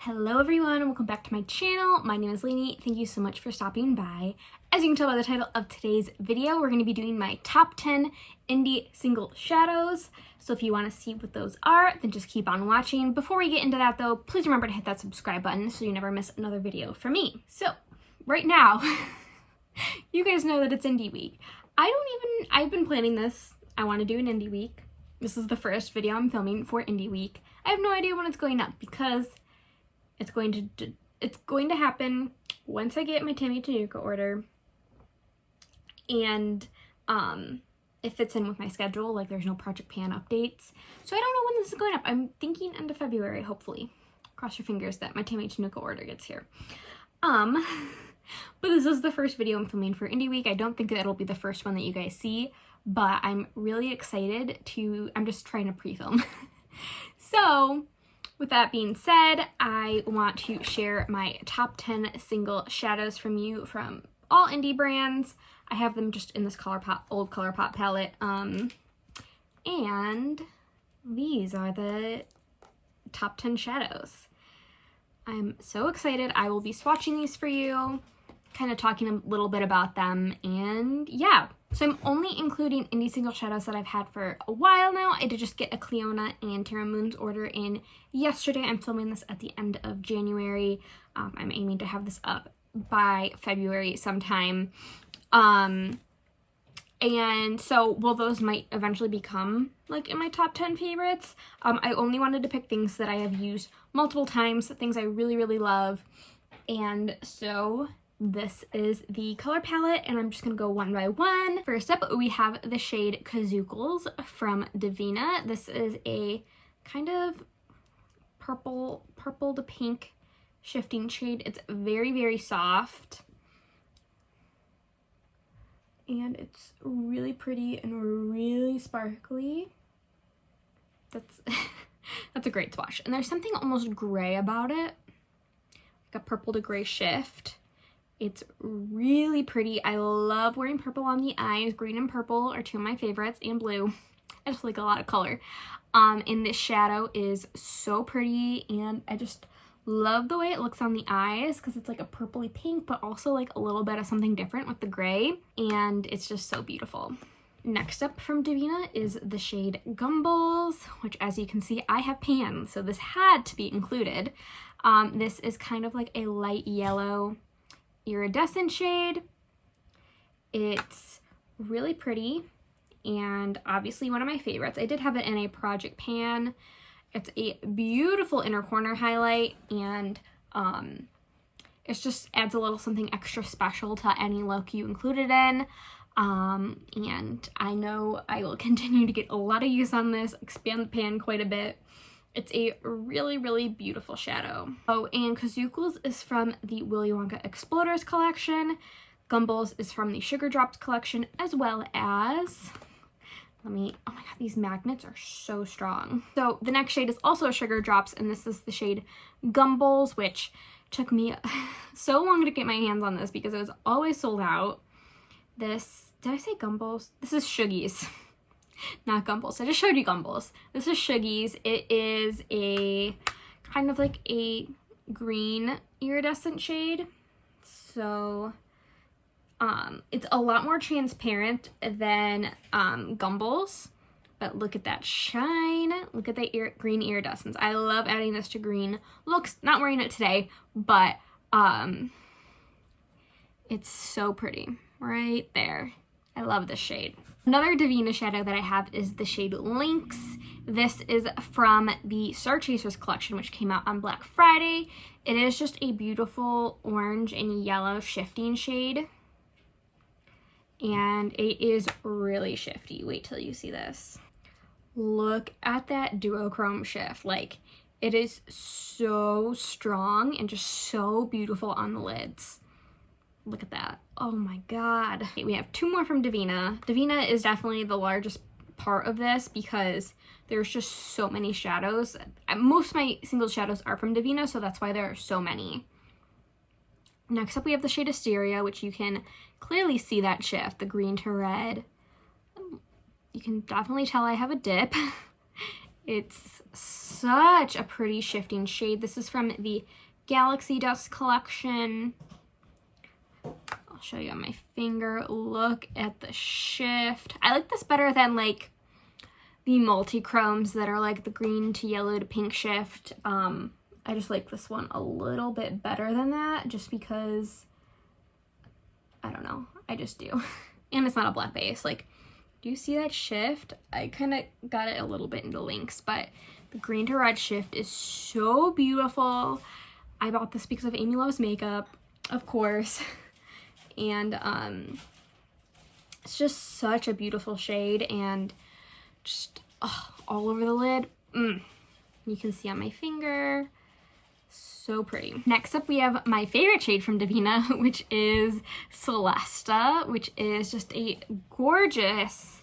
Hello everyone and welcome back to my channel. My name is Lainey. Thank you so much for stopping by. As you can tell by the title of today's video, we're going to be doing my top 10 indie single shadows. So if you want to see what those are, then just keep on watching. Before we get into that though, please remember to hit that subscribe button so you never miss another video from me. So right now, you guys know that it's indie week. I've been planning this. I want to do an indie week. This is the first video I'm filming for indie week. I have no idea when it's going up because it's going to happen once I get my Tammy Tanuka order, and it fits in with my schedule. Like, there's no Project Pan updates, so I don't know when this is going up. I'm thinking end of February, hopefully. Cross your fingers that my Tammy Tanuka order gets here. But this is the first video I'm filming for Indie Week. I don't think that it'll be the first one that you guys see, but I'm really excited to. I'm just trying to pre-film. So with that being said, I want to share my top 10 single shadows from you from all indie brands. I have them just in this old ColourPop palette. And these are the top 10 shadows. I'm so excited. I will be swatching these for you, kind of talking a little bit about them, and yeah. So I'm only including indie single shadows that I've had for a while now. I did just get a Cleona and Tara Moon's order in yesterday. I'm filming this at the end of January. I'm aiming to have this up by February sometime. And so, well, those might eventually become like in my top 10 favorites. I only wanted to pick things that I have used multiple times, things I really, really love. And so this is the color palette, and I'm just gonna go one by one. First up, we have the shade Kazookles from Davina. This is a kind of purple to pink shifting shade. It's very, very soft, and it's really pretty and really sparkly. That's that's a great swatch. And there's something almost gray about it, like a purple to gray shift. It's really pretty. I love wearing purple on the eyes. Green and purple are two of my favorites, and blue. I just like a lot of color. And this shadow is so pretty, and I just love the way it looks on the eyes because it's like a purpley pink, but also like a little bit of something different with the gray, and it's just so beautiful. Next up from Davina is the shade Gumballs, which, as you can see, I have pans, so this had to be included. This is kind of like a light yellow iridescent shade. It's really pretty and obviously one of my favorites. I did have it in a Project Pan. It's a beautiful inner corner highlight, and it just adds a little something extra special to any look you include it in. And I know I will continue to get a lot of use on this, expand the pan quite a bit. It's a really, really beautiful shadow. Oh, and Kazookles is from the Willy Wonka Exploders collection. Gumballs is from the Sugar Drops collection, as well as, oh my god, these magnets are so strong. So the next shade is also Sugar Drops, and this is the shade Gumballs, which took me so long to get my hands on this because it was always sold out. This, did I say Gumballs? This is Shuggies. Not Gumballs. I just showed you Gumballs. This is Shuggies. It is a kind of like a green iridescent shade. So it's a lot more transparent than Gumballs. But look at that shine. Look at that green iridescence. I love adding this to green looks. Not wearing it today, but it's so pretty right there. I love this shade. Another Davina shadow that I have is the shade Lynx. This is from the Star Chasers collection, which came out on Black Friday. It is just a beautiful orange and yellow shifting shade, and it is really shifty. Wait till you see this. Look at that duochrome shift. Like, it is so strong and just so beautiful on the lids. Look at that. Oh my god. Okay, we have two more from Davina. Davina is definitely the largest part of this because there's just so many shadows. Most of my single shadows are from Davina, so that's why there are so many. Next up, we have the shade Asteria, which you can clearly see that shift, the green to red. You can definitely tell I have a dip. It's such a pretty shifting shade. This is from the Galaxy Dust collection. I'll show you on my finger. Look at the shift. I like this better than like the multi-chromes that are like the green to yellow to pink shift. I just like this one a little bit better than that just because, I don't know, I just do. And it's not a black base. Like, do you see that shift? I kind of got it a little bit into links, but the green to red shift is so beautiful. I bought this because of Amy Loves Makeup, of course. And it's just such a beautiful shade and just all over the lid. You can see on my finger. So pretty. Next up, we have my favorite shade from Davina, which is Celesta, which is just a gorgeous,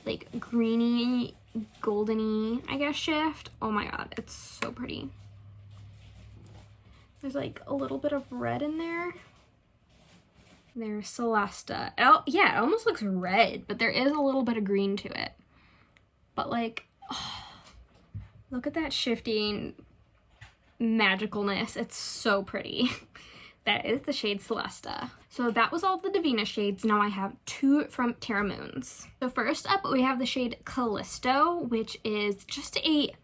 like, greeny, goldeny, I guess, shift. Oh my god, it's so pretty. There's like a little bit of red in there. There's Celesta. Oh, yeah, it almost looks red, but there is a little bit of green to it. But like, look at that shifting magicalness. It's so pretty. That is the shade Celesta. So that was all the Davina shades. Now I have two from Terra Moons. So first up, we have the shade Callisto, which is just a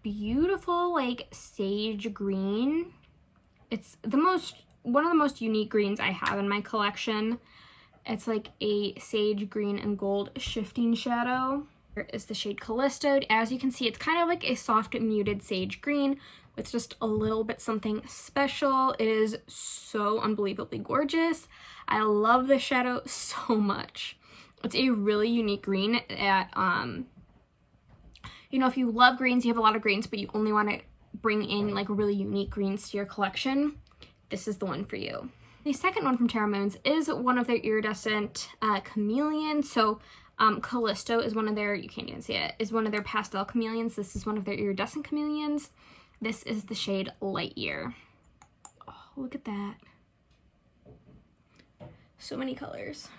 beautiful, like, sage green. It's one of the most unique greens I have in my collection. It's like a sage green and gold shifting shadow. Here is the shade Callisto. As you can see, it's kind of like a soft muted sage green with just a little bit something special. It is so unbelievably gorgeous. I love the shadow so much. It's a really unique green that, you know, if you love greens, you have a lot of greens, but you only want to bring in like really unique greens to your collection, this is the one for you. The second one from Terra Moons is one of their iridescent chameleons. So Callisto is one of their, you can't even see it, is one of their pastel chameleons. This is one of their iridescent chameleons. This is the shade Light Year. Oh, look at that. So many colors.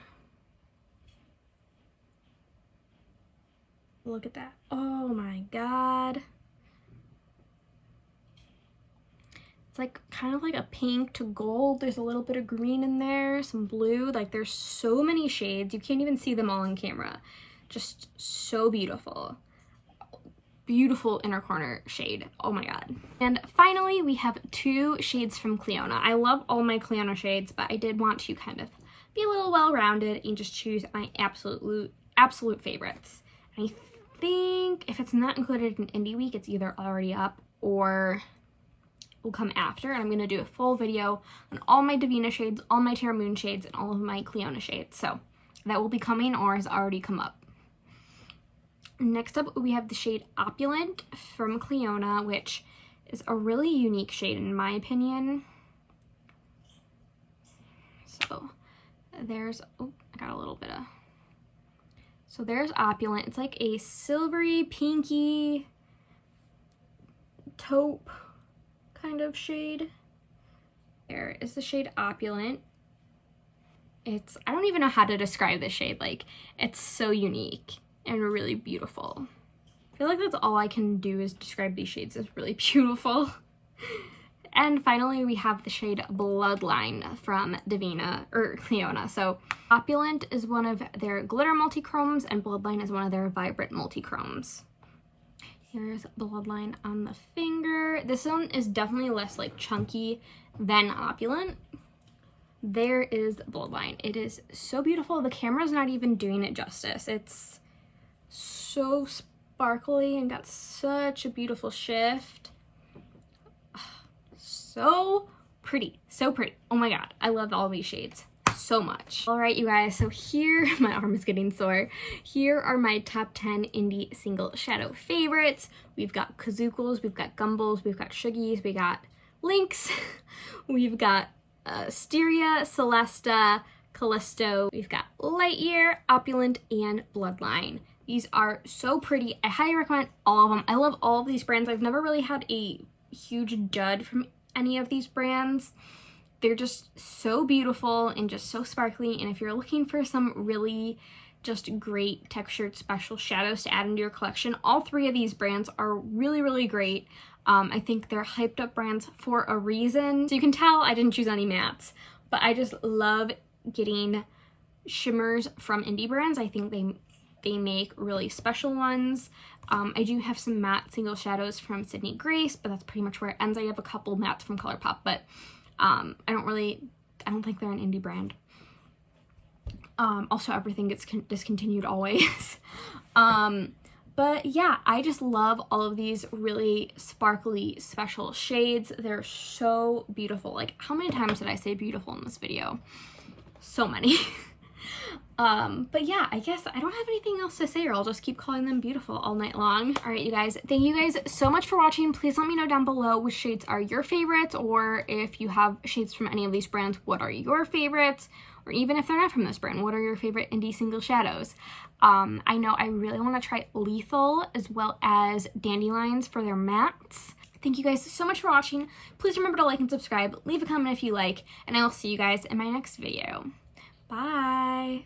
Look at that. Oh my god. It's like kind of like a pink to gold. There's a little bit of green in there, some blue. Like, there's so many shades. You can't even see them all on camera. Just so beautiful. Beautiful inner corner shade. Oh my god. And finally, we have two shades from Clionadh. I love all my Clionadh shades, but I did want to kind of be a little well-rounded and just choose my absolute favorites. I think if it's not included in Indie Week, it's either already up or will come after. And I'm going to do a full video on all my Davina shades, all my Terra Moon shades, and all of my Clionadh shades. So that will be coming or has already come up. Next up, we have the shade Opulent from Clionadh, which is a really unique shade in my opinion. So there's, oh, I got a little bit of, so there's Opulent. It's like a silvery, pinky, taupe kind of shade. There is the shade Opulent. It's, I don't even know how to describe this shade. Like, it's so unique and really beautiful. I feel like that's all I can do is describe these shades as really beautiful. And finally, we have the shade Bloodline from Davina, or Clionadh. So Opulent is one of their glitter multi-chromes, and Bloodline is one of their vibrant multi-chromes. Here's Bloodline on the finger. This one is definitely less like chunky than Opulent. There is Bloodline. It is so beautiful. The camera's not even doing it justice. It's so sparkly and got such a beautiful shift. So pretty, so pretty. Oh my god, I love all these shades so much. All right, you guys, so here, my arm is getting sore. Here are my top 10 indie single shadow favorites. We've got Kazookles, we've got Gumballs, we've got Shuggies, we got Lynx, we've got Styria, Celesta, Callisto, we've got Light Year, Opulent, and Bloodline. These are so pretty. I highly recommend all of them. I love all of these brands. I've never really had a huge dud from any of these brands. They're just so beautiful and just so sparkly, and if you're looking for some really just great textured special shadows to add into your collection. All three of these brands are really, really great. I think they're hyped up brands for a reason. So you can tell I didn't choose any mattes, but I just love getting shimmers from indie brands. I think they make really special ones. I do have some matte single shadows from Sydney Grace, but that's pretty much where it ends. I have a couple mattes from ColourPop, but I don't think they're an indie brand. Also, everything gets discontinued always. But yeah, I just love all of these really sparkly special shades. They're so beautiful. Like, how many times did I say beautiful in this video? So many. But yeah, I guess I don't have anything else to say, or I'll just keep calling them beautiful all night long. All right, you guys, thank you guys so much for watching. Please let me know down below which shades are your favorites, or if you have shades from any of these brands, what are your favorites? Or even if they're not from this brand, what are your favorite indie single shadows? I know I really want to try Lethal as well as Dandelions for their mattes. Thank you guys so much for watching. Please remember to like and subscribe, leave a comment if you like, and I will see you guys in my next video. Bye!